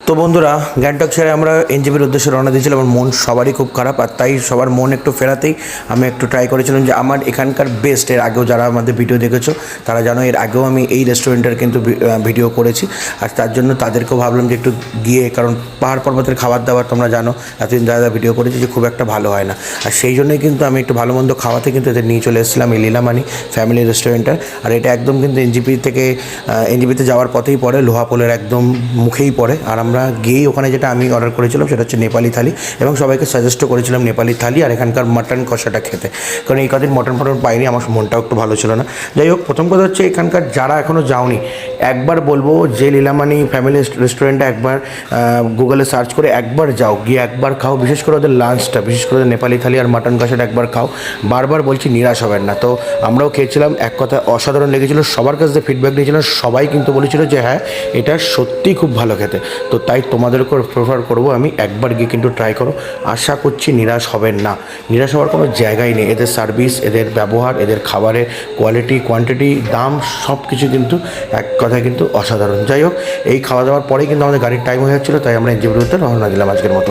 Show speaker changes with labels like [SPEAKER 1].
[SPEAKER 1] তো বন্ধুরা, গ্যাংটক ছেড়ে আমরা এনজেপির উদ্দেশ্যে রওনা দিয়েছিলাম। আমার মন সবারই খুব খারাপ, আর তাই সবার মন একটু ফেরাতেই আমি একটু ট্রাই করেছিলাম যে আমার এখানকার বেস্ট। এর আগেও যারা আমাদের ভিডিও দেখেছো তারা জানো, এর আগেও আমি এই রেস্টুরেন্টের কিন্তু ভিডিও করেছি, আর তার জন্য তাদেরকেও ভাবলাম যে একটু গিয়ে, কারণ পাহাড় পর্বতের খাবার দাবার তোমরা জানো এতদিন যা ভিডিও করেছি যে খুব একটা ভালো হয় না, আর সেই জন্যই কিন্তু আমি একটু ভালো মন্দ খাওয়াতে কিন্তু এদের নিয়ে চলে এসেছিলাম এই লীলামানি ফ্যামিলি রেস্টুরেন্টের। আর এটা একদম কিন্তু এনজিপিতে যাওয়ার পথেই পড়ে, লোহাপোলের একদম মুখেই পড়ে। আর আমরা গিয়েই ওখানে যেটা আমি অর্ডার করেছিলাম সেটা হচ্ছে নেপালি থালি, এবং সবাইকে সাজেস্টও করেছিলাম নেপালি থালি আর এখানকার মাটন কষাটা খেতে, কারণ এই কদিন মটন পাইনি, আমার মনটাও একটু ভালো ছিল না। যাই হোক, প্রথম কথা হচ্ছে এখানকার যারা এখনও যাওনি, একবার বলবো যে লীলামানি ফ্যামিলি রেস্টুরেন্টটা একবার গুগলে সার্চ করে একবার যাও, গিয়ে একবার খাও। বিশেষ করে ওদের লাঞ্চটা, বিশেষ করে নেপালি থালি আর মাটন কষাটা একবার খাও, বারবার বলছি নিরাশ হবেন না। তো আমরাও খেয়েছিলাম, এক কথা অসাধারণ লেগেছিলো। সবার কাছ থেকে ফিডব্যাক দিয়েছিলাম, সবাই কিন্তু বলেছিল যে হ্যাঁ এটা সত্যিই খুব ভালো খেতে। তো তাই তোমাদেরকেও প্রেফার করবো আমি, একবার গিয়ে কিন্তু ট্রাই করো, আশা করছি নিরাশ হবেন না। নিরাশ হওয়ার কোনো জায়গাই নেই। এদের সার্ভিস, এদের ব্যবহার, এদের খাবারের কোয়ালিটি, কোয়ান্টিটি, দাম সব কিছু কিন্তু এক কথায় কিন্তু অসাধারণ। যাই হোক, এই খাওয়া দাওয়ার পরেই কিন্তু আমাদের গাড়ির টাইম হয়ে যাচ্ছিলো, তাই আমরা এনজেপির উদ্দেশ্যে রওনা দিলাম আজকের মতো।